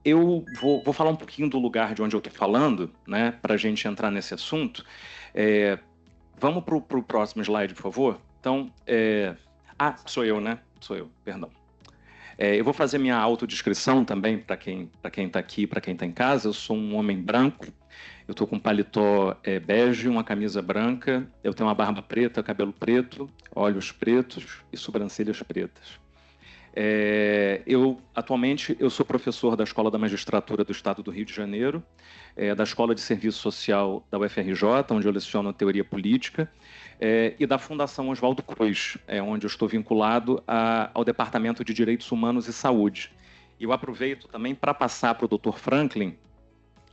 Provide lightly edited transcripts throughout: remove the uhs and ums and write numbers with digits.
eu vou falar um pouquinho do lugar de onde eu estou falando, né, para a gente entrar nesse assunto. Vamos para o próximo slide, por favor? Então, sou eu, né? Sou eu, perdão. Eu vou fazer minha autodescrição também para quem está aqui, para quem está em casa. Eu sou um homem branco, eu estou com um paletó bege, uma camisa branca, eu tenho uma barba preta, cabelo preto, olhos pretos e sobrancelhas pretas. Atualmente, eu sou professor da Escola da Magistratura do Estado do Rio de Janeiro, da Escola de Serviço Social da UFRJ, onde eu leciono teoria política, e da Fundação Oswaldo Cruz, onde eu estou vinculado ao Departamento de Direitos Humanos e Saúde. E eu aproveito também para passar para o Dr. Franklin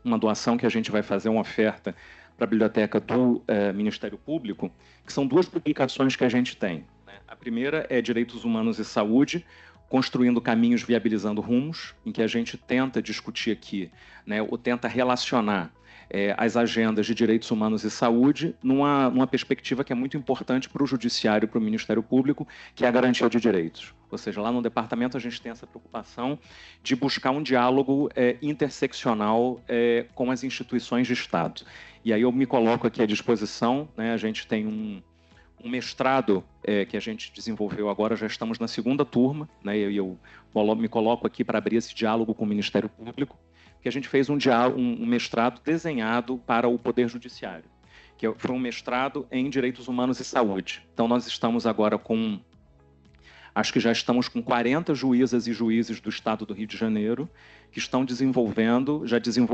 uma doação que a gente vai fazer, uma oferta para a biblioteca do Ministério Público, que são 2 publicações que a gente tem. A primeira é Direitos Humanos e Saúde, construindo caminhos, viabilizando rumos, em que a gente tenta discutir aqui, né, ou tenta relacionar as agendas de direitos humanos e saúde numa perspectiva que é muito importante para o Judiciário e para o Ministério Público, que é a garantia de direitos. Ou seja, lá no departamento a gente tem essa preocupação de buscar um diálogo interseccional com as instituições de Estado. E aí eu me coloco aqui à disposição, né, a gente tem um mestrado que a gente desenvolveu agora, já estamos na 2ª turma, né, e eu me coloco aqui para abrir esse diálogo com o Ministério Público, que a gente fez um mestrado desenhado para o Poder Judiciário, que foi um mestrado em Direitos Humanos e Saúde. Então, nós estamos agora acho que já estamos com 40 juízas e juízes do Estado do Rio de Janeiro que estão desenvolvendo,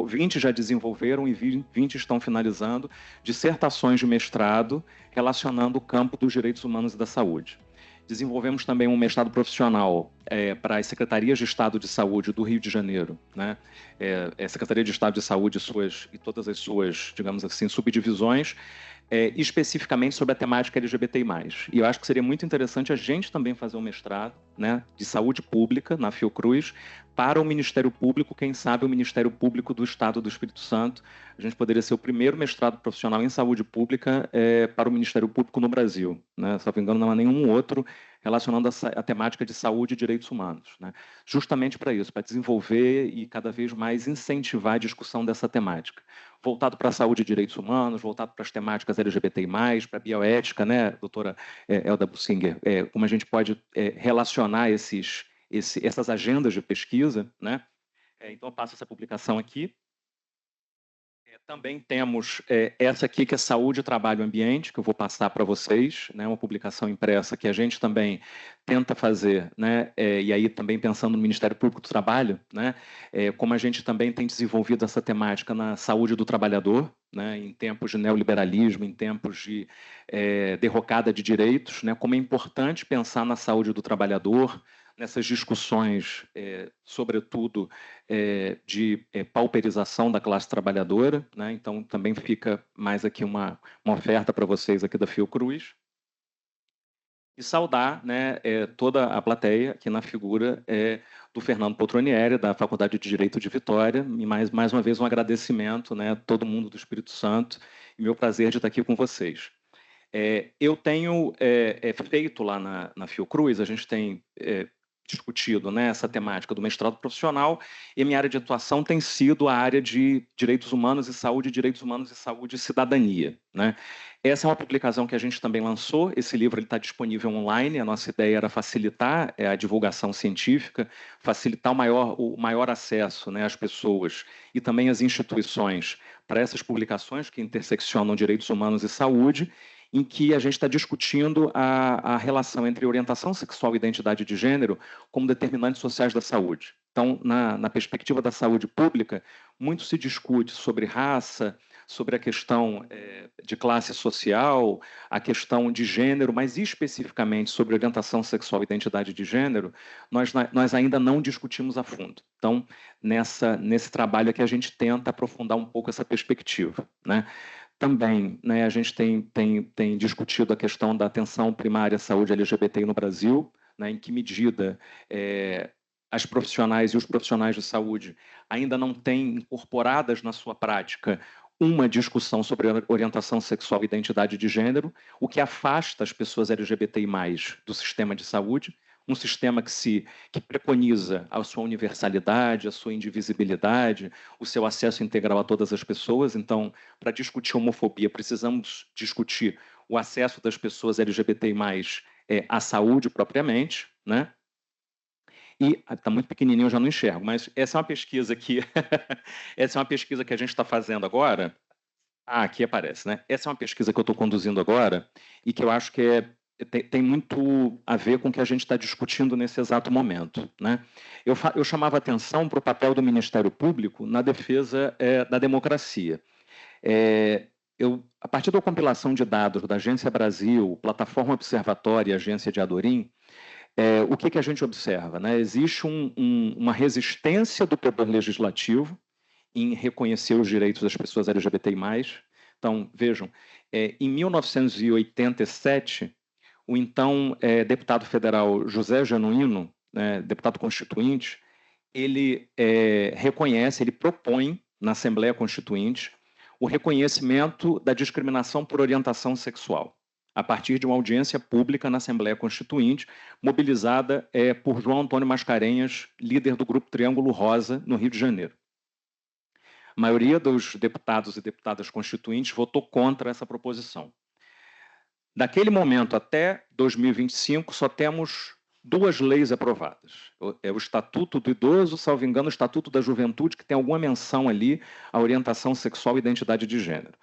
20 já desenvolveram e 20 estão finalizando dissertações de mestrado relacionando o campo dos direitos humanos e da saúde. Desenvolvemos também um mestrado profissional para as Secretarias de Estado de Saúde do Rio de Janeiro, né? Secretaria de Estado de Saúde e todas as suas, digamos assim, subdivisões, especificamente sobre a temática LGBTI+. E eu acho que seria muito interessante a gente também fazer um mestrado, né, de saúde pública na Fiocruz para o Ministério Público, quem sabe o Ministério Público do Estado do Espírito Santo. A gente poderia ser o primeiro mestrado profissional em saúde pública para o Ministério Público no Brasil, né? Se não me engano, não há nenhum outro relacionando a temática de saúde e direitos humanos, né? Justamente para isso, para desenvolver e cada vez mais incentivar a discussão dessa temática. Voltado para a saúde e direitos humanos, voltado para as temáticas LGBTI+, para a bioética, né, doutora Elda Bussinger, como a gente pode relacionar essas agendas de pesquisa, né? Então, eu passo essa publicação aqui. Também temos essa aqui, que é Saúde, Trabalho e Ambiente, que eu vou passar para vocês, né, uma publicação impressa que a gente também tenta fazer, né, e aí também pensando no Ministério Público do Trabalho, né, como a gente também tem desenvolvido essa temática na saúde do trabalhador, né, em tempos de neoliberalismo, em tempos de derrocada de direitos, né, como é importante pensar na saúde do trabalhador, nessas discussões, sobretudo, de pauperização da classe trabalhadora, né? Então, também fica mais aqui uma oferta para vocês aqui da Fiocruz. E saudar, né, toda a plateia aqui na figura do Fernando Poltronieri, da Faculdade de Direito de Vitória, e mais uma vez um agradecimento, né, a todo mundo do Espírito Santo, e meu prazer de estar aqui com vocês. Eu tenho feito lá na Fiocruz, a gente tem discutido, né, essa temática do mestrado profissional, e minha área de atuação tem sido a área de direitos humanos e saúde, direitos humanos e saúde e cidadania, né? Essa é uma publicação que a gente também lançou, esse livro está disponível online, a nossa ideia era facilitar a divulgação científica, facilitar o maior acesso, né, às pessoas e também às instituições para essas publicações que interseccionam direitos humanos e saúde, em que a gente está discutindo a relação entre orientação sexual e identidade de gênero como determinantes sociais da saúde. Então, na perspectiva da saúde pública, muito se discute sobre raça, sobre a questão de classe social, a questão de gênero, mas especificamente sobre orientação sexual e identidade de gênero, nós ainda não discutimos a fundo. Então, nesse trabalho aqui, a gente tenta aprofundar um pouco essa perspectiva, né? Também, né, a gente tem discutido a questão da atenção primária à saúde LGBTI no Brasil, né, em que medida as profissionais e os profissionais de saúde ainda não têm incorporadas na sua prática uma discussão sobre orientação sexual e identidade de gênero, o que afasta as pessoas LGBTI+, do sistema de saúde, um sistema que preconiza a sua universalidade, a sua indivisibilidade, o seu acesso integral a todas as pessoas. Então, para discutir homofobia, precisamos discutir o acesso das pessoas LGBTI+, à saúde propriamente, né? E está muito pequenininho, eu já não enxergo, mas essa é uma pesquisa que essa é uma pesquisa que a gente está fazendo agora. Ah, aqui aparece, né? Essa é uma pesquisa que eu estou conduzindo agora e que eu acho que tem muito a ver com o que a gente está discutindo nesse exato momento, né? Eu chamava atenção para o papel do Ministério Público na defesa da democracia. A partir da compilação de dados da Agência Brasil, Plataforma Observatória e Agência de Adorim, o que a gente observa, né? Existe uma resistência do poder legislativo em reconhecer os direitos das pessoas LGBTI+. Então, vejam, em 1987, o então deputado federal José Genuíno, deputado constituinte, ele reconhece, ele propõe na Assembleia Constituinte o reconhecimento da discriminação por orientação sexual, a partir de uma audiência pública na Assembleia Constituinte, mobilizada por João Antônio Mascarenhas, líder do Grupo Triângulo Rosa, no Rio de Janeiro. A maioria dos deputados e deputadas constituintes votou contra essa proposição. Daquele momento até 2025, só temos 2 leis aprovadas. É o Estatuto do Idoso, salvo engano, o Estatuto da Juventude, que tem alguma menção ali à orientação sexual e identidade de gênero.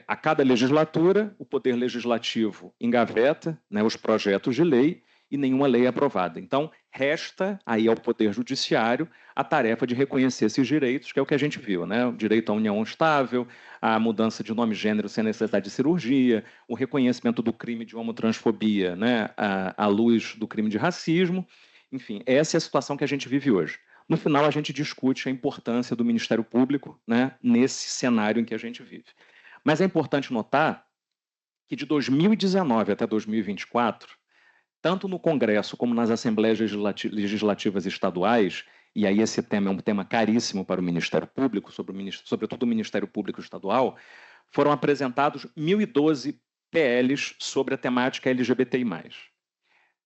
A cada legislatura, o Poder Legislativo engaveta, né, os projetos de lei e nenhuma lei é aprovada. Então, resta aí ao Poder Judiciário a tarefa de reconhecer esses direitos, que é o que a gente viu, né? O direito à união estável, a mudança de nome e gênero sem necessidade de cirurgia, o reconhecimento do crime de homotransfobia, né, à luz do crime de racismo. Enfim, essa é a situação que a gente vive hoje. No final, a gente discute a importância do Ministério Público, né, nesse cenário em que a gente vive. Mas é importante notar que de 2019 até 2024, tanto no Congresso como nas Assembleias Legislativas Estaduais, e aí esse tema é um tema caríssimo para o Ministério Público, sobretudo o Ministério Público Estadual, foram apresentados 1.012 PLs sobre a temática LGBTI+.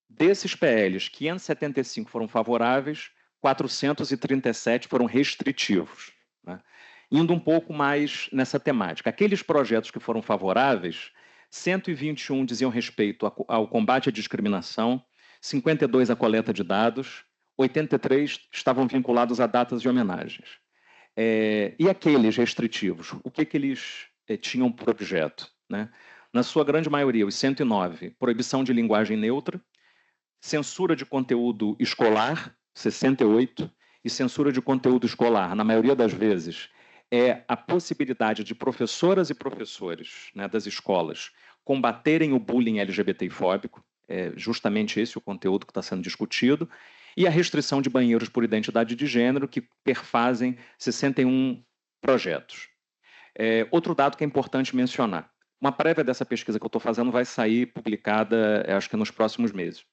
Desses PLs, 575 foram favoráveis, 437 foram restritivos, né? Indo um pouco mais nessa temática. Aqueles projetos que foram favoráveis, 121 diziam respeito ao combate à discriminação, 52 à coleta de dados, 83 estavam vinculados a datas de homenagens. E aqueles restritivos, o que eles tinham por objeto, né? Na sua grande maioria, os 109, proibição de linguagem neutra, censura de conteúdo escolar, 68, e censura de conteúdo escolar, na maioria das vezes, é a possibilidade de professoras e professores, né, das escolas combaterem o bullying LGBTI-fóbico, é justamente esse o conteúdo que está sendo discutido, e a restrição de banheiros por identidade de gênero, que perfazem 61 projetos. Outro dado que é importante mencionar, uma prévia dessa pesquisa que eu estou fazendo vai sair publicada, acho que nos próximos meses.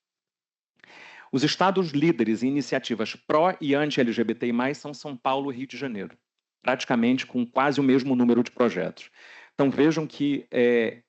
Os estados líderes em iniciativas pró e anti-LGBTI+, são São Paulo e Rio de Janeiro, praticamente com quase o mesmo número de projetos. Então vejam que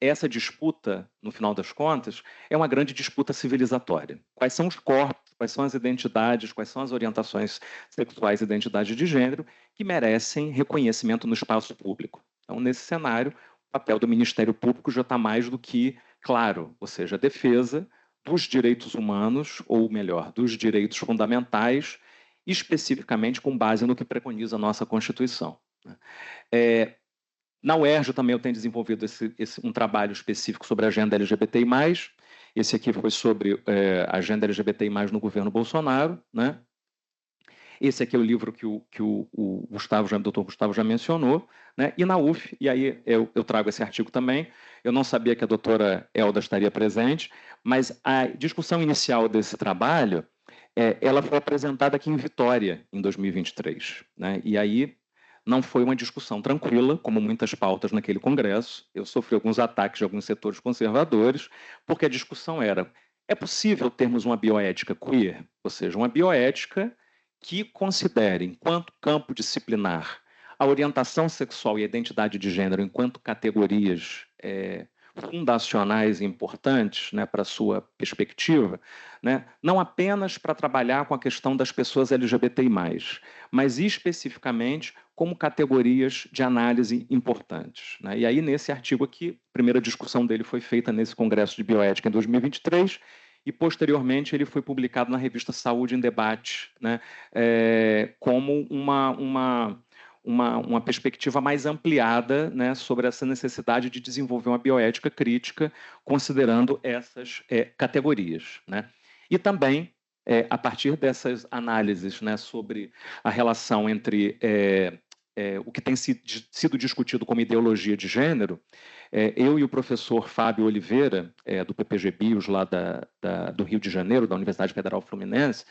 essa disputa, no final das contas, é uma grande disputa civilizatória. Quais são os corpos, quais são as identidades, quais são as orientações sexuais e identidade de gênero que merecem reconhecimento no espaço público. Então, nesse cenário, o papel do Ministério Público já está mais do que claro, ou seja, a defesa dos direitos humanos, ou melhor, dos direitos fundamentais, especificamente com base no que preconiza a nossa Constituição. Na UERJ também eu tenho desenvolvido um trabalho específico sobre a agenda LGBTI+. Esse aqui foi sobre a agenda LGBTI+, no governo Bolsonaro, né? Esse aqui é o livro que o Dr. Gustavo já mencionou, né? E na UF, e aí eu trago esse artigo também, eu não sabia que a doutora Elda estaria presente, mas a discussão inicial desse trabalho, ela foi apresentada aqui em Vitória, em 2023, né? E aí não foi uma discussão tranquila, como muitas pautas naquele congresso. Eu sofri alguns ataques de alguns setores conservadores, porque a discussão era: é possível termos uma bioética queer? Ou seja, uma bioética que considere, enquanto campo disciplinar, a orientação sexual e a identidade de gênero enquanto categorias fundacionais e importantes, né, para a sua perspectiva, né, não apenas para trabalhar com a questão das pessoas LGBTI+, mas especificamente como categorias de análise importantes, né? E aí, nesse artigo aqui, a primeira discussão dele foi feita nesse Congresso de Bioética em 2023, e, posteriormente, ele foi publicado na revista Saúde em Debate, né, como uma perspectiva mais ampliada, né, sobre essa necessidade de desenvolver uma bioética crítica, considerando essas categorias, né? E também, a partir dessas análises, né, sobre a relação entre o que tem sido discutido como ideologia de gênero, eu e o professor Fábio Oliveira, do PPG Bios, lá do Rio de Janeiro, da Universidade Federal Fluminense,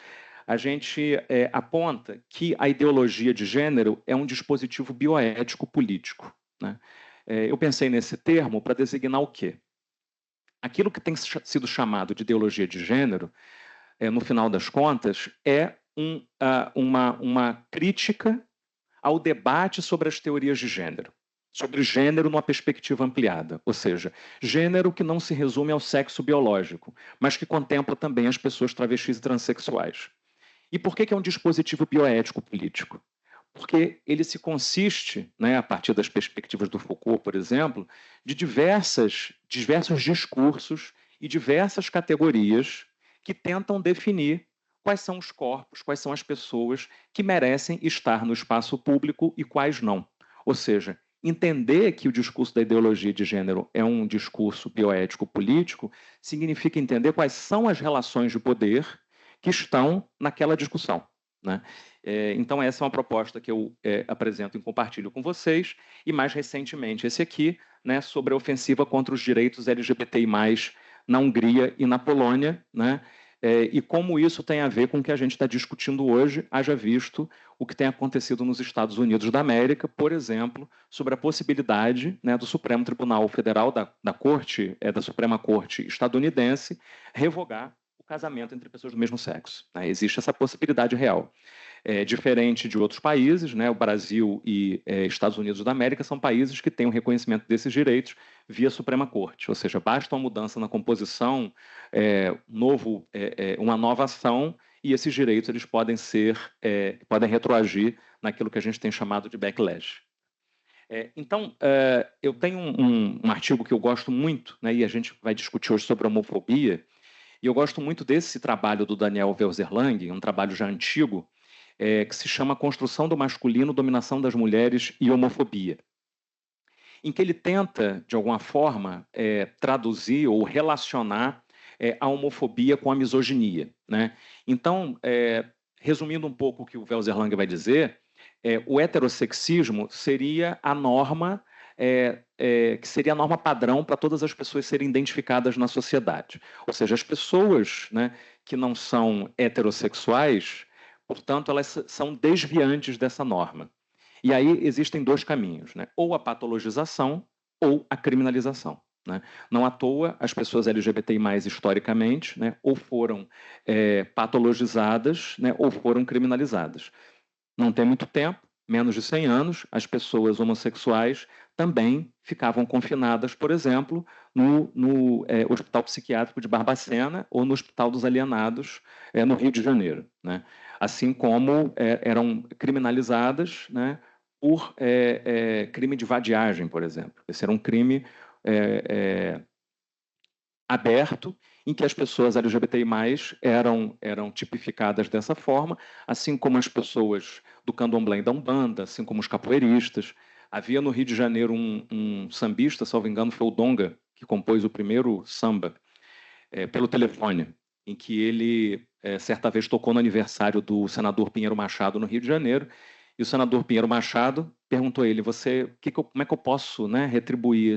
a gente aponta que a ideologia de gênero é um dispositivo bioético político, né? Eu pensei nesse termo para designar o quê? Aquilo que tem sido chamado de ideologia de gênero, no final das contas, é uma crítica ao debate sobre as teorias de gênero, sobre gênero numa perspectiva ampliada, ou seja, gênero que não se resume ao sexo biológico, mas que contempla também as pessoas travestis e transexuais. E por que é um dispositivo bioético político? Porque ele se consiste, né, a partir das perspectivas do Foucault, por exemplo, de diversos discursos e diversas categorias que tentam definir quais são os corpos, quais são as pessoas que merecem estar no espaço público e quais não. Ou seja, entender que o discurso da ideologia de gênero é um discurso bioético político significa entender quais são as relações de poder que estão naquela discussão, né? Então, essa é uma proposta que eu apresento e compartilho com vocês, e mais recentemente esse aqui, né, sobre a ofensiva contra os direitos LGBTI+, na Hungria e na Polônia, né? E como isso tem a ver com o que a gente está discutindo hoje, haja visto o que tem acontecido nos Estados Unidos da América, por exemplo, sobre a possibilidade, né, do Supremo Tribunal Federal, da Suprema Corte estadunidense, revogar o casamento entre pessoas do mesmo sexo, né? Existe essa possibilidade real. Diferente de outros países, né, o Brasil e Estados Unidos da América são países que têm o reconhecimento desses direitos via Suprema Corte, ou seja, basta uma mudança na composição, uma nova ação, e esses direitos eles podem retroagir naquilo que a gente tem chamado de backlash. Então, eu tenho um artigo que eu gosto muito, né, e a gente vai discutir hoje sobre homofobia, e eu gosto muito desse trabalho do Daniel Welser-Lang, um trabalho já antigo, que se chama Construção do Masculino, Dominação das Mulheres e Homofobia, em que ele tenta, de alguma forma, traduzir ou relacionar a homofobia com a misoginia, né? Então, resumindo um pouco o que o Welser-Lang vai dizer, o heterossexismo seria a norma que seria a norma padrão para todas as pessoas serem identificadas na sociedade. Ou seja, as pessoas, né, que não são heterossexuais, portanto, elas são desviantes dessa norma. E aí existem dois caminhos, né? Ou a patologização ou a criminalização, né? Não à toa, as pessoas LGBTI+, historicamente, né, ou foram patologizadas, né, ou foram criminalizadas. Não tem muito tempo, menos de 100 anos, as pessoas homossexuais também ficavam confinadas, por exemplo, no Hospital Psiquiátrico de Barbacena ou no Hospital dos Alienados, no Rio de Janeiro, né? Assim como eram criminalizadas, né, por crime de vadiagem, por exemplo. Esse era um crime aberto, em que as pessoas LGBTI+, eram tipificadas dessa forma, assim como as pessoas do candomblé e da Umbanda, assim como os capoeiristas. Havia no Rio de Janeiro um sambista, salvo engano, foi o Donga, que compôs o primeiro samba, pelo telefone, em que ele, certa vez, tocou no aniversário do senador Pinheiro Machado, no Rio de Janeiro, e o senador Pinheiro Machado perguntou a ele, como é que eu posso, né, retribuir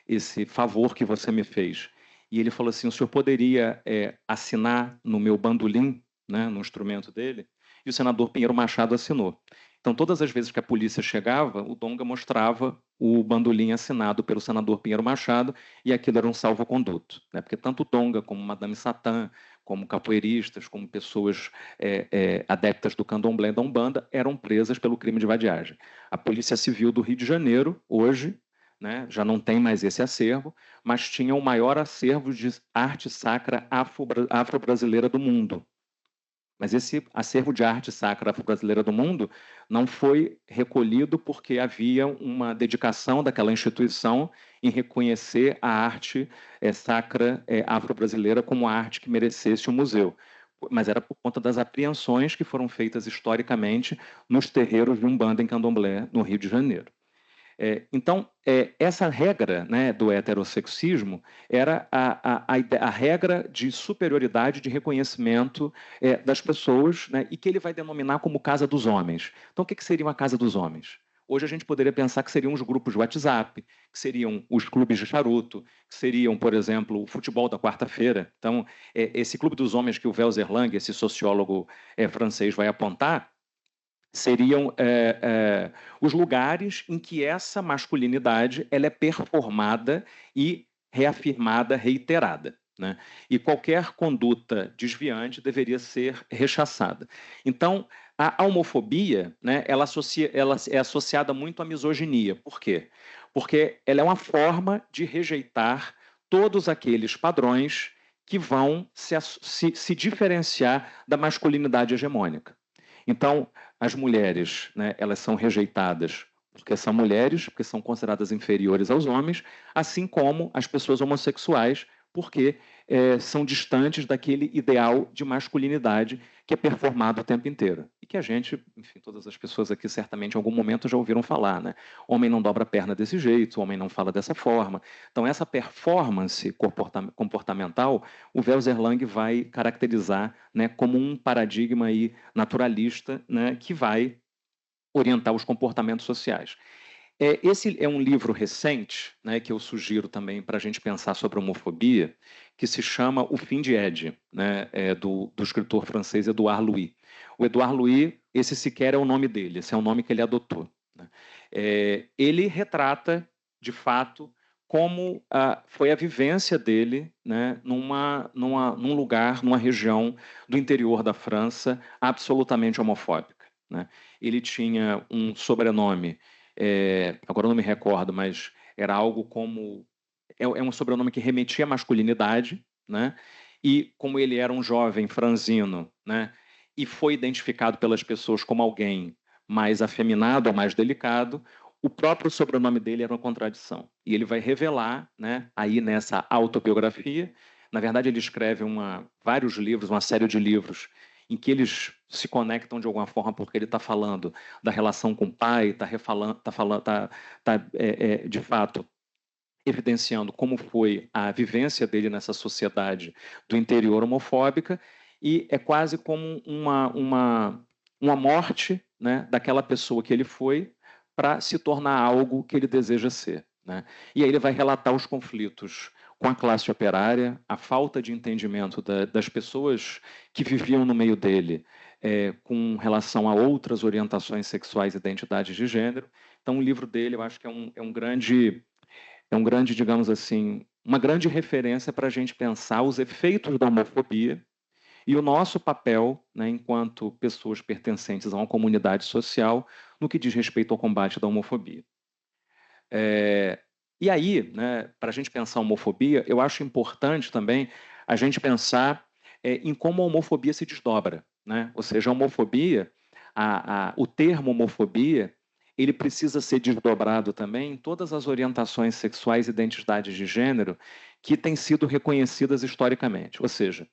esse favor que você me fez? E ele falou assim, o senhor poderia assinar no meu bandolim, né, no instrumento dele? E o senador Pinheiro Machado assinou. Então, todas as vezes que a polícia chegava, o Donga mostrava o bandolim assinado pelo senador Pinheiro Machado, e aquilo era um salvo-conduto, né? Porque tanto o Donga como Madame Satã, como capoeiristas, como pessoas adeptas do candomblé e da Umbanda, eram presas pelo crime de vadiagem. A Polícia Civil do Rio de Janeiro, hoje, né? Já não tem mais esse acervo, mas tinha o maior acervo de arte sacra afro-brasileira do mundo. Mas esse acervo de arte sacra afro-brasileira do mundo não foi recolhido porque havia uma dedicação daquela instituição em reconhecer a arte sacra afro-brasileira como a arte que merecesse o museu. Mas era por conta das apreensões que foram feitas historicamente nos terreiros de Umbanda em Candomblé, no Rio de Janeiro. Então, essa regra, né, do heterossexismo era a regra de superioridade, de reconhecimento das pessoas, né, e que ele vai denominar como casa dos homens. Então, o que seria uma casa dos homens? Hoje a gente poderia pensar que seriam os grupos de WhatsApp, que seriam os clubes de charuto, que seriam, por exemplo, o futebol da quarta-feira. Então, esse clube dos homens que o Welser Lang, esse sociólogo francês, vai apontar, seriam os lugares em que essa masculinidade ela é performada e reafirmada, reiterada. Né? E qualquer conduta desviante deveria ser rechaçada. Então, a homofobia, né, ela é associada muito à misoginia. Por quê? Porque ela é uma forma de rejeitar todos aqueles padrões que vão se diferenciar da masculinidade hegemônica. Então, as mulheres, né, elas são rejeitadas porque são mulheres, porque são consideradas inferiores aos homens, assim como as pessoas homossexuais, porque são distantes daquele ideal de masculinidade que é performado o tempo inteiro. E que a gente, enfim, todas as pessoas aqui certamente em algum momento já ouviram falar, né? Homem não dobra a perna desse jeito, homem não fala dessa forma. Então, essa performance comportamental, o Welser Lang vai caracterizar, né, como um paradigma aí naturalista, né, que vai orientar os comportamentos sociais. Esse é um livro recente, né, que eu sugiro também para a gente pensar sobre a homofobia, que se chama O Fim de Ed, né, do escritor francês Édouard Louis. O Édouard Louis, esse sequer é o nome dele, esse é o nome que ele adotou. Né? Ele retrata, de fato, como foi a vivência dele, né, num lugar, numa região do interior da França absolutamente homofóbica. Né? Ele tinha um sobrenome, agora eu não me recordo, mas era algo como... É um sobrenome que remetia à masculinidade, né? E como ele era um jovem franzino, né, e foi identificado pelas pessoas como alguém mais afeminado ou mais delicado, o próprio sobrenome dele era uma contradição. E ele vai revelar, né, aí nessa autobiografia, na verdade ele escreve vários livros, uma série de livros, em que eles se conectam de alguma forma porque ele está falando da relação com o pai, está de fato evidenciando como foi a vivência dele nessa sociedade do interior homofóbica, e é quase como uma morte, né, daquela pessoa que ele foi para se tornar algo que ele deseja ser. Né? E aí ele vai relatar os conflitos com a classe operária, a falta de entendimento das pessoas que viviam no meio dele com relação a outras orientações sexuais e identidades de gênero. Então, o livro dele, eu acho que é um grande, digamos assim, uma grande referência para a gente pensar os efeitos da homofobia e o nosso papel, né, enquanto pessoas pertencentes a uma comunidade social, no que diz respeito ao combate da homofobia. E aí, né, para a gente pensar a homofobia, eu acho importante também a gente pensar em como a homofobia se desdobra. Né? Ou seja, a homofobia, o termo homofobia, ele precisa ser desdobrado também em todas as orientações sexuais e identidades de gênero que têm sido reconhecidas historicamente. Ou seja,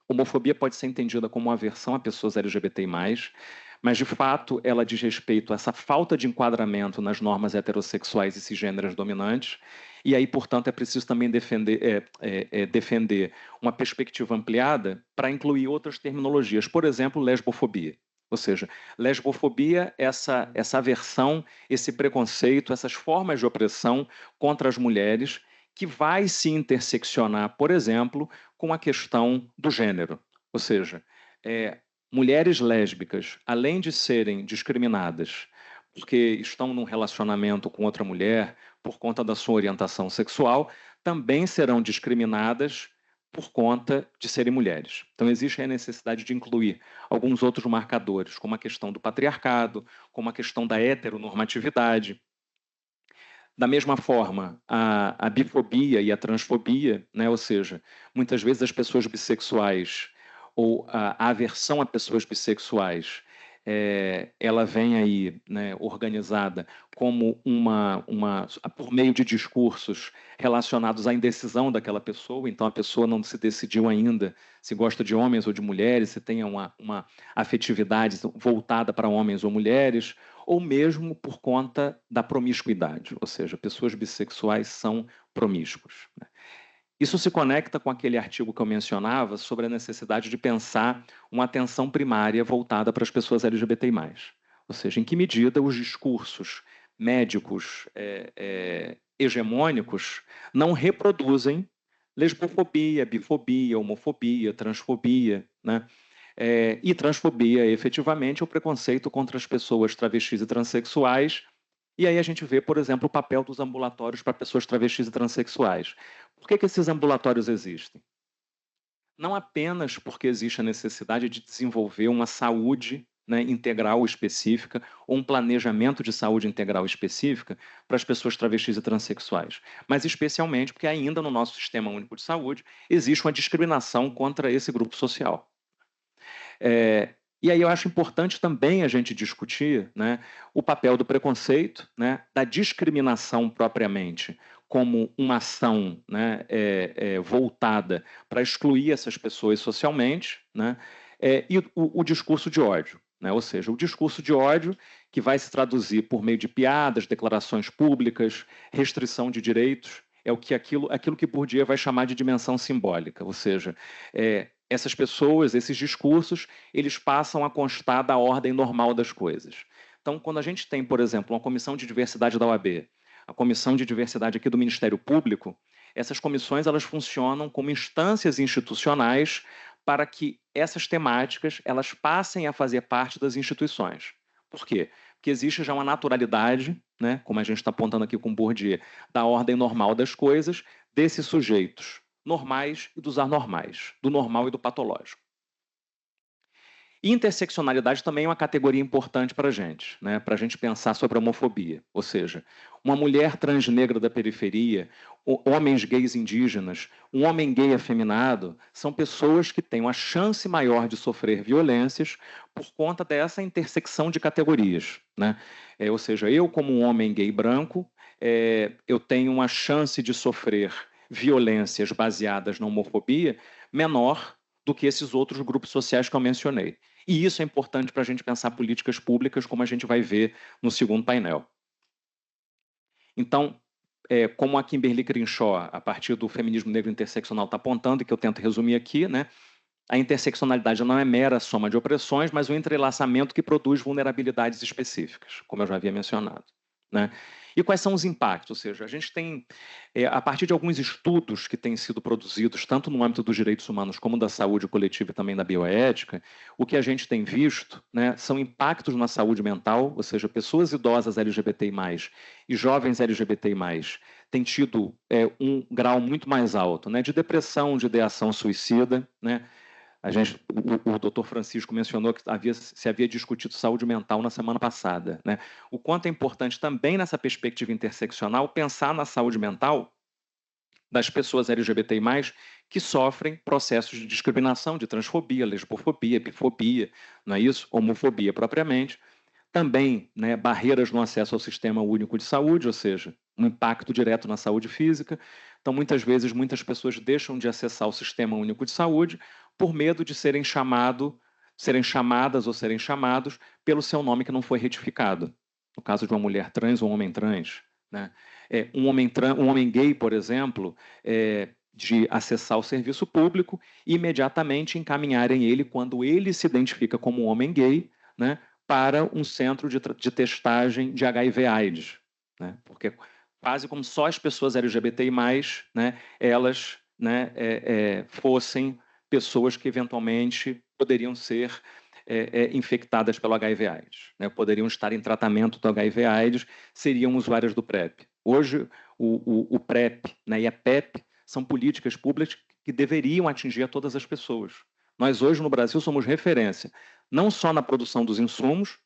homofobia pode ser entendida como uma aversão a pessoas LGBTI+, mas, de fato, ela diz respeito a essa falta de enquadramento nas normas heterossexuais e cisgêneras dominantes, e aí, portanto, é preciso também defender uma perspectiva ampliada para incluir outras terminologias, por exemplo, lesbofobia. Ou seja, lesbofobia, essa aversão, esse preconceito, essas formas de opressão contra as mulheres, que vai se interseccionar, por exemplo, com a questão do gênero. Ou seja, mulheres lésbicas, além de serem discriminadas porque estão num relacionamento com outra mulher por conta da sua orientação sexual, também serão discriminadas por conta de serem mulheres. Então, existe a necessidade de incluir alguns outros marcadores, como a questão do patriarcado, como a questão da heteronormatividade. Da mesma forma, a bifobia e a transfobia, né? Ou seja, muitas vezes as pessoas bissexuais ou a aversão a pessoas bissexuais, ela vem aí, né, organizada como por meio de discursos relacionados à indecisão daquela pessoa. Então, a pessoa não se decidiu ainda se gosta de homens ou de mulheres, se tem uma afetividade voltada para homens ou mulheres, ou mesmo por conta da promiscuidade, ou seja, pessoas bissexuais são promíscuos. Isso se conecta com aquele artigo que eu mencionava sobre a necessidade de pensar uma atenção primária voltada para as pessoas LGBTI+. Ou seja, em que medida os discursos médicos hegemônicos não reproduzem lesbofobia, bifobia, homofobia, transfobia, né? E transfobia, efetivamente, é o preconceito contra as pessoas travestis e transexuais. E aí a gente vê, por exemplo, o papel dos ambulatórios para pessoas travestis e transexuais. Por que esses ambulatórios existem? Não apenas porque existe a necessidade de desenvolver uma saúde, né, integral específica, ou um planejamento de saúde integral específica para as pessoas travestis e transexuais, mas especialmente porque ainda no nosso Sistema Único de Saúde existe uma discriminação contra esse grupo social. E aí eu acho importante também a gente discutir, né, o papel do preconceito, né, da discriminação propriamente, como uma ação, né, voltada para excluir essas pessoas socialmente, né, e o discurso de ódio. Né, ou seja, o discurso de ódio que vai se traduzir por meio de piadas, declarações públicas, restrição de direitos, é aquilo que Bourdieu vai chamar de dimensão simbólica, ou seja, essas pessoas, esses discursos, eles passam a constar da ordem normal das coisas. Então, quando a gente tem, por exemplo, uma comissão de diversidade da OAB, a comissão de diversidade aqui do Ministério Público, essas comissões elas funcionam como instâncias institucionais para que essas temáticas elas passem a fazer parte das instituições. Por quê? Porque existe já uma naturalidade, né, como a gente está apontando aqui com Bourdieu, da ordem normal das coisas, desses sujeitos normais e dos anormais, do normal e do patológico. Interseccionalidade também é uma categoria importante para a gente, né? Para a gente pensar sobre a homofobia. Ou seja, uma mulher transnegra da periferia, homens gays indígenas, um homem gay afeminado, são pessoas que têm uma chance maior de sofrer violências por conta dessa intersecção de categorias. Né? Ou seja, eu, como um homem gay branco, eu tenho uma chance de sofrer violências baseadas na homofobia menor do que esses outros grupos sociais que eu mencionei. E isso é importante para a gente pensar políticas públicas, como a gente vai ver no segundo painel. Então, como a Kimberly Crenshaw, a partir do feminismo negro interseccional, está apontando, e que eu tento resumir aqui, né, a interseccionalidade não é mera soma de opressões, mas um entrelaçamento que produz vulnerabilidades específicas, como eu já havia mencionado. Né? E quais são os impactos? Ou seja, a gente tem, a partir de alguns estudos que têm sido produzidos, tanto no âmbito dos direitos humanos como da saúde coletiva e também da bioética, o que a gente tem visto, né, são impactos na saúde mental, ou seja, pessoas idosas LGBTI+, e jovens LGBTI+, têm tido um grau muito mais alto, né, de depressão, de ideação suicida, né? O doutor Francisco mencionou que se havia discutido saúde mental na semana passada. Né? O quanto é importante também nessa perspectiva interseccional pensar na saúde mental das pessoas LGBTI+, que sofrem processos de discriminação, de transfobia, lesbofobia, bifobia, não é isso? Homofobia propriamente. Também, né, barreiras no acesso ao Sistema Único de Saúde, ou seja, um impacto direto na saúde física. Então, muitas vezes, muitas pessoas deixam de acessar o Sistema Único de Saúde por medo de serem chamadas ou serem chamados pelo seu nome que não foi retificado. No caso de uma mulher trans ou um homem trans. Né? Um homem gay, por exemplo, de acessar o serviço público e imediatamente encaminharem ele, quando ele se identifica como um homem gay, né, para um centro de testagem de HIV/AIDS. Né? Porque quase como só as pessoas LGBTI+, né, elas, né, fossem pessoas que eventualmente poderiam ser infectadas pelo HIV/AIDS, né? Poderiam estar em tratamento do HIV/AIDS, seriam usuárias do PrEP. Hoje, o PrEP, né, e a PEP são políticas públicas que deveriam atingir a todas as pessoas. Nós hoje no Brasil somos referência, não só na produção dos insumos,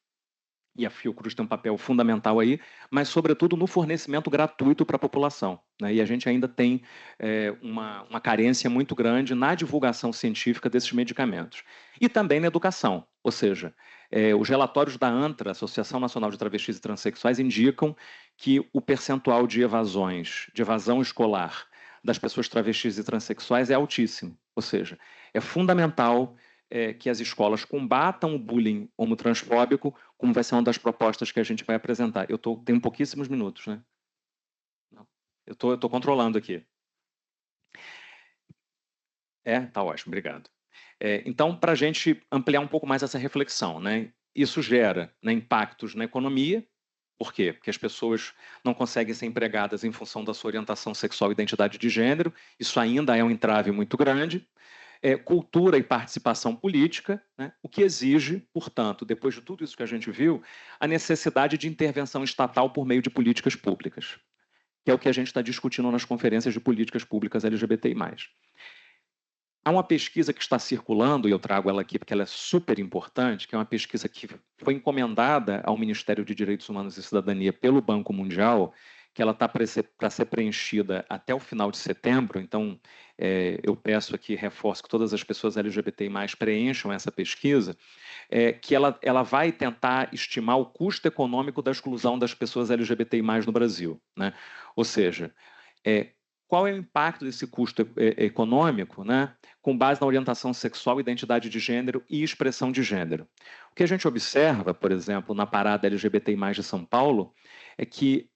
e a Fiocruz tem um papel fundamental aí, mas, sobretudo, no fornecimento gratuito para a população, né? E a gente ainda tem uma carência muito grande na divulgação científica desses medicamentos. E também na educação, ou seja, os relatórios da ANTRA, Associação Nacional de Travestis e Transsexuais, indicam que o percentual de evasões, de evasão escolar das pessoas travestis e transexuais é altíssimo, ou seja, é fundamental que as escolas combatam o bullying homotransfóbico, como vai ser uma das propostas que a gente vai apresentar. Tenho pouquíssimos minutos, né? Eu tô controlando aqui. Tá ótimo, obrigado. Então, para a gente ampliar um pouco mais essa reflexão, né? Isso gera, né, impactos na economia. Por quê? Porque as pessoas não conseguem ser empregadas em função da sua orientação sexual e identidade de gênero. Isso ainda é um entrave muito grande. Cultura e participação política, né? O que exige, portanto, depois de tudo isso que a gente viu, a necessidade de intervenção estatal por meio de políticas públicas, que é o que a gente está discutindo nas conferências de políticas públicas LGBTI+. Há uma pesquisa que está circulando, e eu trago ela aqui porque ela é super importante, que é uma pesquisa que foi encomendada ao Ministério de Direitos Humanos e Cidadania pelo Banco Mundial, que ela está para ser preenchida até o final de setembro. Então, eu peço aqui, reforço que todas as pessoas LGBTI+, preencham essa pesquisa, que ela vai tentar estimar o custo econômico da exclusão das pessoas LGBTI+, no Brasil, né? Ou seja, qual é o impacto desse custo econômico, né, com base na orientação sexual, identidade de gênero e expressão de gênero. O que a gente observa, por exemplo, na parada LGBTI+, de São Paulo, é que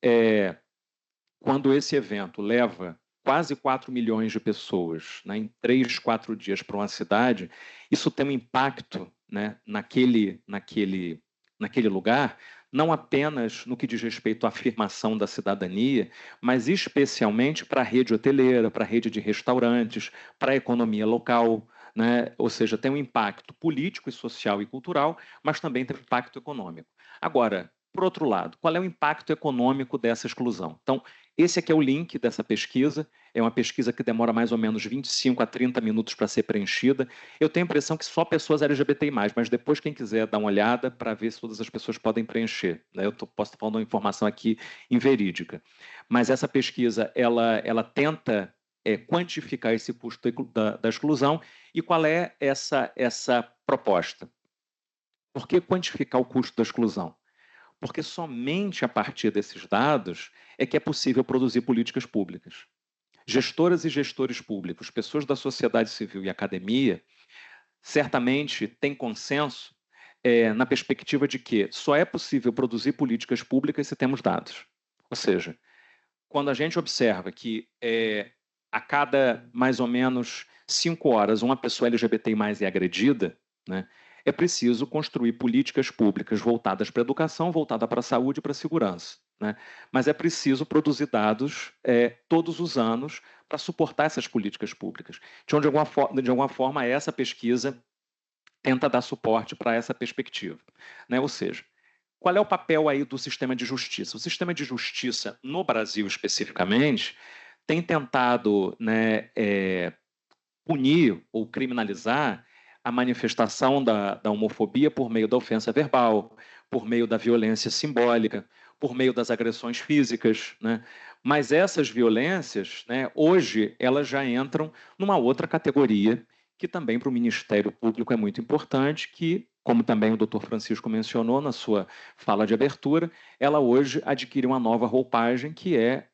quando esse evento leva quase 4 milhões de pessoas, né, em 3, 4 dias para uma cidade, isso tem um impacto, né, naquele lugar, não apenas no que diz respeito à afirmação da cidadania, mas especialmente para a rede hoteleira, para a rede de restaurantes, para a economia local, né? Ou seja, tem um impacto político e social e cultural, mas também tem um impacto econômico. Agora, por outro lado, qual é o impacto econômico dessa exclusão? Então, esse aqui é o link dessa pesquisa, é uma pesquisa que demora mais ou menos 25 a 30 minutos para ser preenchida. Eu tenho a impressão que só pessoas LGBTI+, mas depois quem quiser dar uma olhada para ver se todas as pessoas podem preencher, né? Posso estar falando uma informação aqui inverídica. Mas essa pesquisa, ela tenta quantificar esse custo da exclusão. E qual é essa proposta? Por que quantificar o custo da exclusão? Porque somente a partir desses dados é que é possível produzir políticas públicas. Gestoras e gestores públicos, pessoas da sociedade civil e academia, certamente têm consenso na perspectiva de que só é possível produzir políticas públicas se temos dados. Ou seja, quando a gente observa que a cada mais ou menos 5 horas uma pessoa LGBTI+ é agredida, né, é preciso construir políticas públicas voltadas para a educação, voltadas para a saúde e para a segurança, né? Mas é preciso produzir dados todos os anos para suportar essas políticas públicas. Então, de alguma forma, essa pesquisa tenta dar suporte para essa perspectiva, né? Ou seja, qual é o papel aí do sistema de justiça? O sistema de justiça, no Brasil especificamente, tem tentado, né, punir ou criminalizar a manifestação da homofobia por meio da ofensa verbal, por meio da violência simbólica, por meio das agressões físicas, né? Mas essas violências, né, hoje, elas já entram numa outra categoria que também para o Ministério Público é muito importante, que, como também o doutor Francisco mencionou na sua fala de abertura, ela hoje adquire uma nova roupagem, que é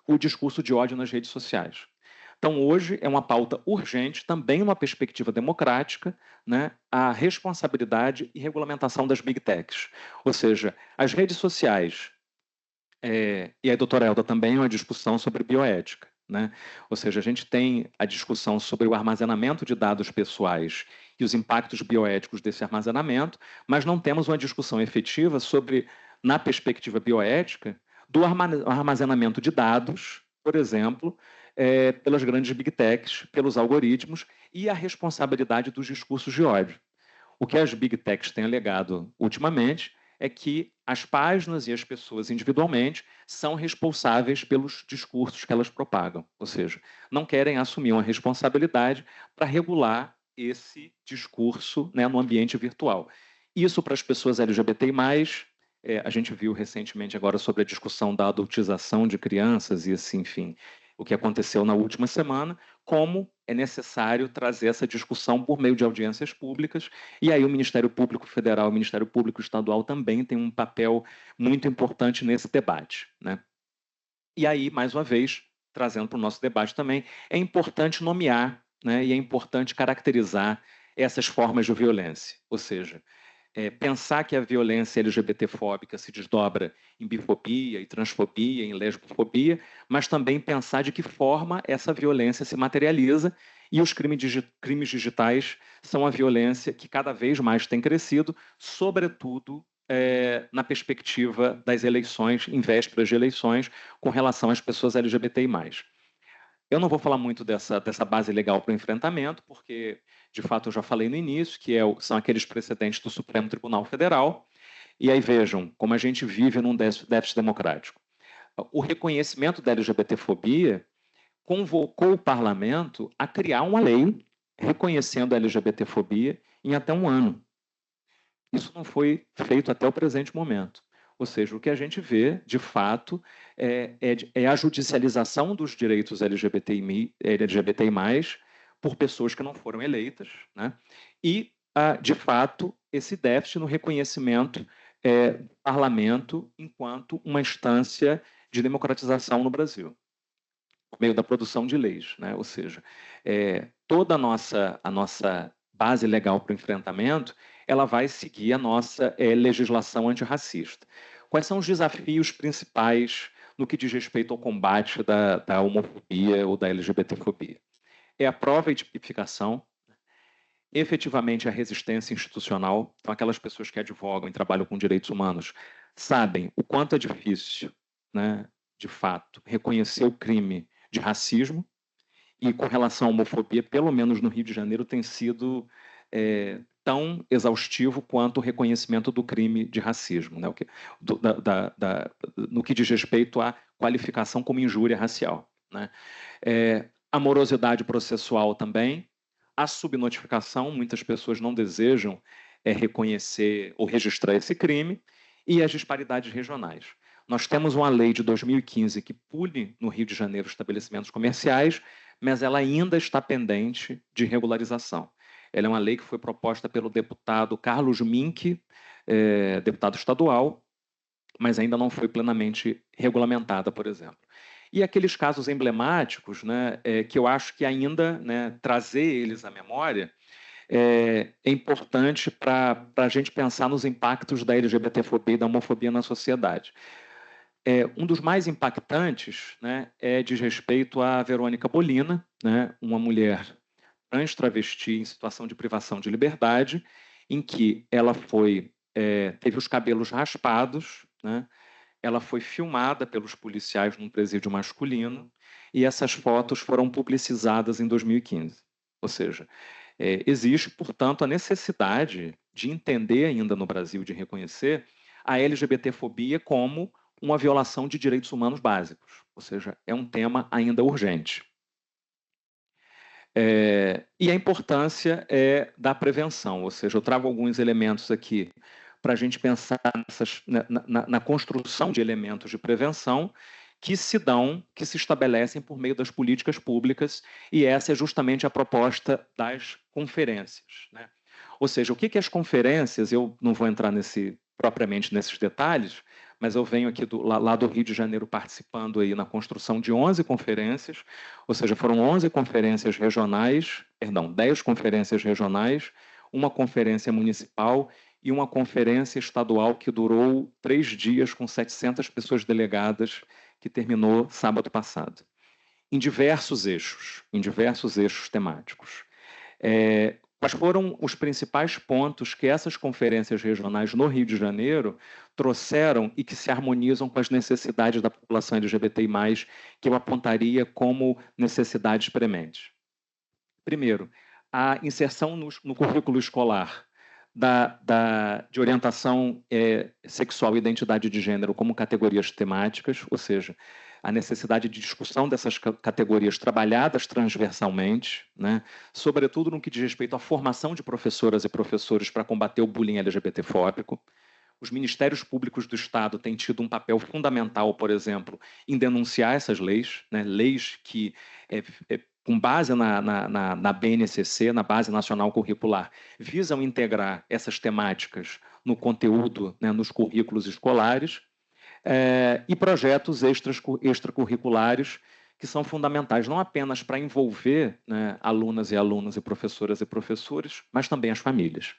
o discurso de ódio nas redes sociais. Então, hoje é uma pauta urgente, também uma perspectiva democrática, né, a responsabilidade e regulamentação das big techs. Ou seja, as redes sociais, e a doutora Elda também é uma discussão sobre bioética, né? Ou seja, a gente tem a discussão sobre o armazenamento de dados pessoais e os impactos bioéticos desse armazenamento, mas não temos uma discussão efetiva sobre, na perspectiva bioética, do armazenamento de dados, por exemplo, pelas grandes big techs, pelos algoritmos e a responsabilidade dos discursos de ódio. O que as big techs têm alegado ultimamente é que as páginas e as pessoas individualmente são responsáveis pelos discursos que elas propagam, ou seja, não querem assumir uma responsabilidade para regular esse discurso, né, no ambiente virtual. Isso para as pessoas LGBTI+, a gente viu recentemente agora sobre a discussão da adultização de crianças e assim, enfim, o que aconteceu na última semana, como é necessário trazer essa discussão por meio de audiências públicas, e aí o Ministério Público Federal e o Ministério Público Estadual também têm um papel muito importante nesse debate, né? E aí, mais uma vez, trazendo para o nosso debate também, é importante nomear, né, e é importante caracterizar essas formas de violência, ou seja, pensar que a violência LGBT-fóbica se desdobra em bifobia, em transfobia, em lesbofobia, mas também pensar de que forma essa violência se materializa, e os crimes digitais são a violência que cada vez mais tem crescido, sobretudo na perspectiva das eleições, em vésperas de eleições, com relação às pessoas LGBTI+. Eu não vou falar muito dessa base legal para o enfrentamento, porque, de fato, eu já falei no início, que são aqueles precedentes do Supremo Tribunal Federal. E aí vejam como a gente vive num déficit democrático. O reconhecimento da LGBTfobia convocou o parlamento a criar uma lei reconhecendo a LGBTfobia em até um ano. Isso não foi feito até o presente momento. Ou seja, o que a gente vê, de fato, é a judicialização dos direitos LGBTI+, por pessoas que não foram eleitas, né? E, de fato, esse déficit no reconhecimento do parlamento enquanto uma instância de democratização no Brasil, por meio da produção de leis, né? Ou seja, toda a nossa base legal para o enfrentamento, ela vai seguir a nossa legislação antirracista. Quais são os desafios principais no que diz respeito ao combate da homofobia ou da LGBTfobia? É a prova e tipificação, efetivamente a resistência institucional. Então, aquelas pessoas que advogam e trabalham com direitos humanos sabem o quanto é difícil, né, de fato, reconhecer o crime de racismo, e com relação à homofobia, pelo menos no Rio de Janeiro, tem sido tão exaustivo quanto o reconhecimento do crime de racismo, né? No que diz respeito à qualificação como injúria racial, né? A morosidade processual também, a subnotificação, muitas pessoas não desejam reconhecer ou registrar esse crime, e as disparidades regionais. Nós temos uma lei de 2015 que pune no Rio de Janeiro estabelecimentos comerciais, mas ela ainda está pendente de regularização. Ela é uma lei que foi proposta pelo deputado Carlos Mink, deputado estadual, mas ainda não foi plenamente regulamentada, por exemplo. E aqueles casos emblemáticos, né, que eu acho que ainda, né, trazer eles à memória é importante para a gente pensar nos impactos da LGBTfobia e da homofobia na sociedade. Um dos mais impactantes, né, diz respeito à Verônica Bolina, né, uma mulher trans travesti em situação de privação de liberdade, em que ela teve os cabelos raspados, né, ela foi filmada pelos policiais num presídio masculino, e essas fotos foram publicizadas em 2015. Ou seja, existe, portanto, a necessidade de entender ainda no Brasil, de reconhecer a LGBTfobia como uma violação de direitos humanos básicos. Ou seja, é um tema ainda urgente. E a importância da prevenção, ou seja, eu trago alguns elementos aqui para a gente pensar na construção de elementos de prevenção que se estabelecem por meio das políticas públicas, e essa é justamente a proposta das conferências, né? Ou seja, o que as conferências, eu não vou entrar propriamente nesses detalhes, mas eu venho aqui lá do Rio de Janeiro participando aí na construção de 11 conferências, ou seja, foram 11 conferências regionais, 10 conferências regionais, uma conferência municipal e uma conferência estadual que durou 3 dias com 700 pessoas delegadas, que terminou sábado passado, em diversos eixos temáticos. Quais foram os principais pontos que essas conferências regionais no Rio de Janeiro trouxeram e que se harmonizam com as necessidades da população LGBTI+, que eu apontaria como necessidades prementes? Primeiro, a inserção no currículo escolar de orientação sexual e identidade de gênero como categorias temáticas, ou seja, a necessidade de discussão dessas categorias trabalhadas transversalmente, né? Sobretudo no que diz respeito à formação de professoras e professores para combater o bullying LGBTfóbico. Os ministérios públicos do Estado têm tido um papel fundamental, por exemplo, em denunciar essas leis, né? Leis que, com base na BNCC, na Base Nacional Curricular, visam integrar essas temáticas no conteúdo, né, nos currículos escolares, e projetos extracurriculares que são fundamentais não apenas para envolver, né, alunas e alunos e professores, mas também as famílias.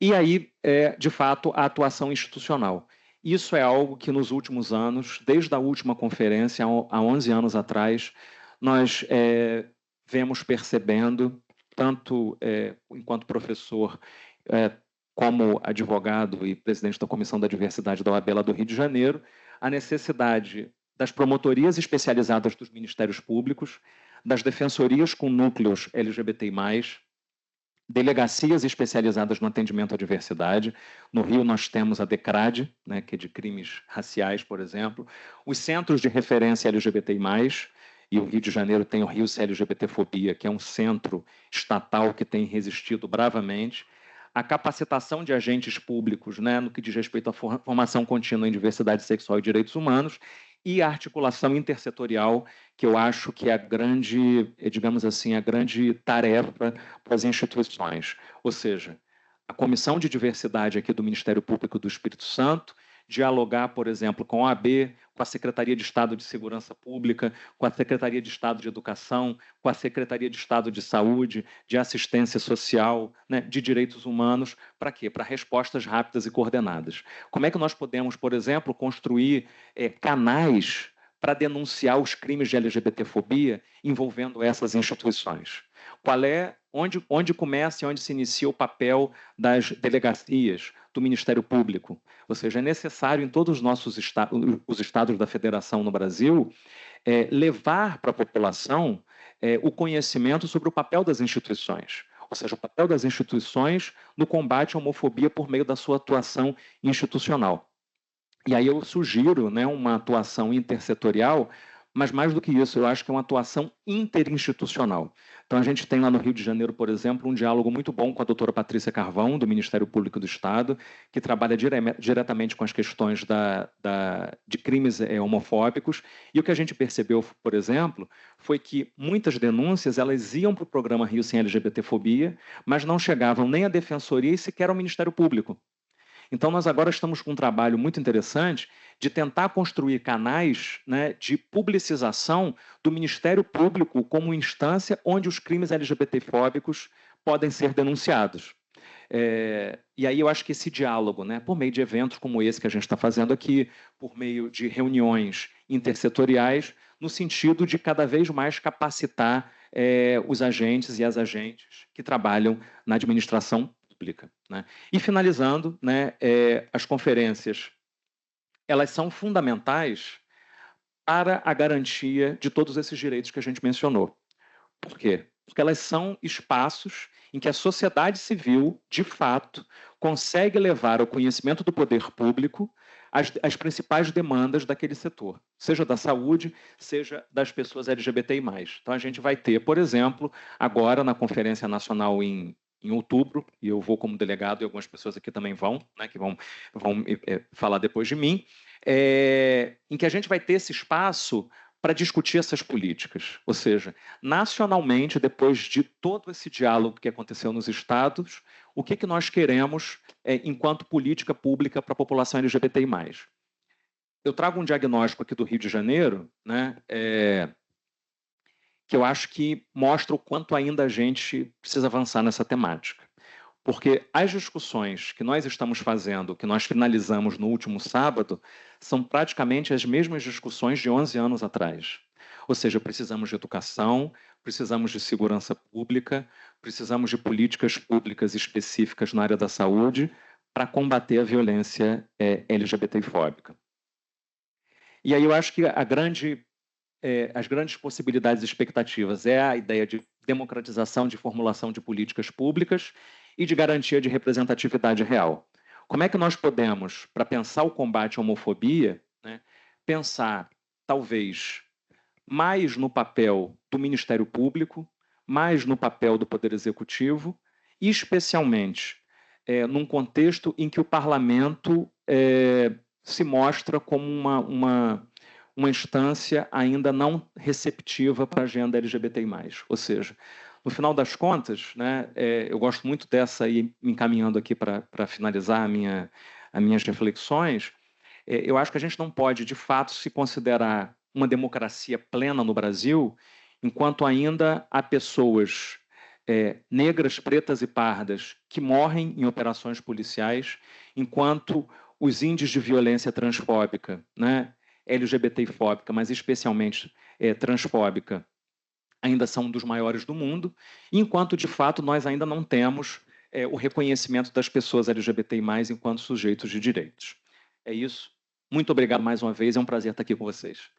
E aí, de fato, a atuação institucional. Isso é algo que nos últimos anos, desde a última conferência, há 11 anos atrás, nós vemos percebendo, tanto enquanto professor, como advogado e presidente da Comissão da Diversidade da OAB lá do Rio de Janeiro, a necessidade das promotorias especializadas dos ministérios públicos, das defensorias com núcleos LGBTI+, delegacias especializadas no atendimento à diversidade. No Rio nós temos a DECRAD, né, que é de crimes raciais, por exemplo, os centros de referência LGBTI+, e o Rio de Janeiro tem o Rio LGBTfobia, que é um centro estatal que tem resistido bravamente, a capacitação de agentes públicos, né, no que diz respeito à formação contínua em diversidade sexual e direitos humanos, e a articulação intersetorial, que eu acho que é a grande, digamos assim, a grande tarefa para as instituições. Ou seja, a Comissão de Diversidade aqui do Ministério Público do Espírito Santo, dialogar, por exemplo, com a OAB, com a Secretaria de Estado de Segurança Pública, com a Secretaria de Estado de Educação, com a Secretaria de Estado de Saúde, de Assistência Social, né, de Direitos Humanos, para quê? Para respostas rápidas e coordenadas. Como é que nós podemos, por exemplo, construir canais para denunciar os crimes de LGBTfobia envolvendo essas instituições? Onde começa e onde se inicia o papel das delegacias, do Ministério Público? Ou seja, é necessário em todos os nossos os estados da federação no Brasil levar para a população o conhecimento sobre o papel das instituições, ou seja, o papel das instituições no combate à homofobia por meio da sua atuação institucional. E aí eu sugiro, né, uma atuação intersetorial, mas mais do que isso, eu acho que é uma atuação interinstitucional. Então, a gente tem lá no Rio de Janeiro, por exemplo, um diálogo muito bom com a doutora Patrícia Carvão, do Ministério Público do Estado, que trabalha diretamente com as questões de crimes homofóbicos. E o que a gente percebeu, por exemplo, foi que muitas denúncias elas iam para o programa Rio Sem LGBTfobia, mas não chegavam nem à Defensoria e sequer ao Ministério Público. Então, nós agora estamos com um trabalho muito interessante de tentar construir canais, né, de publicização do Ministério Público como instância onde os crimes LGBTfóbicos podem ser denunciados. E aí eu acho que esse diálogo, né, por meio de eventos como esse que a gente está fazendo aqui, por meio de reuniões intersetoriais, no sentido de cada vez mais capacitar os agentes e as agentes que trabalham na administração pública, né? E finalizando, né, as conferências, elas são fundamentais para a garantia de todos esses direitos que a gente mencionou. Por quê? Porque elas são espaços em que a sociedade civil, de fato, consegue levar ao conhecimento do poder público as principais demandas daquele setor, seja da saúde, seja das pessoas LGBTI+. Então, a gente vai ter, por exemplo, agora na Conferência Nacional em outubro, e eu vou como delegado, e algumas pessoas aqui também vão, né, que vão falar depois de mim, em que a gente vai ter esse espaço para discutir essas políticas. Ou seja, nacionalmente, depois de todo esse diálogo que aconteceu nos estados, o que nós queremos enquanto política pública para a população LGBTI+. Eu trago um diagnóstico aqui do Rio de Janeiro, né, que eu acho que mostra o quanto ainda a gente precisa avançar nessa temática. Porque as discussões que nós estamos fazendo, que nós finalizamos no último sábado, são praticamente as mesmas discussões de 11 anos atrás. Ou seja, precisamos de educação, precisamos de segurança pública, precisamos de políticas públicas específicas na área da saúde para combater a violência LGBTfóbica. E aí eu acho que as grandes possibilidades e expectativas é a ideia de democratização de formulação de políticas públicas e de garantia de representatividade real. Como é que nós podemos, para pensar o combate à homofobia, né, pensar talvez, mais no papel do Ministério Público, mais no papel do Poder Executivo, e especialmente num contexto em que o parlamento se mostra como uma instância ainda não receptiva para a agenda LGBTI+. Ou seja, no final das contas, né, eu gosto muito dessa, e me encaminhando aqui para finalizar as minhas reflexões, eu acho que a gente não pode, de fato, se considerar uma democracia plena no Brasil enquanto ainda há pessoas negras, pretas e pardas que morrem em operações policiais, enquanto os índices de violência transfóbica, né, LGBTfóbica, mas especialmente transfóbica, ainda são um dos maiores do mundo, enquanto, de fato, nós ainda não temos o reconhecimento das pessoas LGBTI+, enquanto sujeitos de direitos. É isso. Muito obrigado mais uma vez, é um prazer estar aqui com vocês.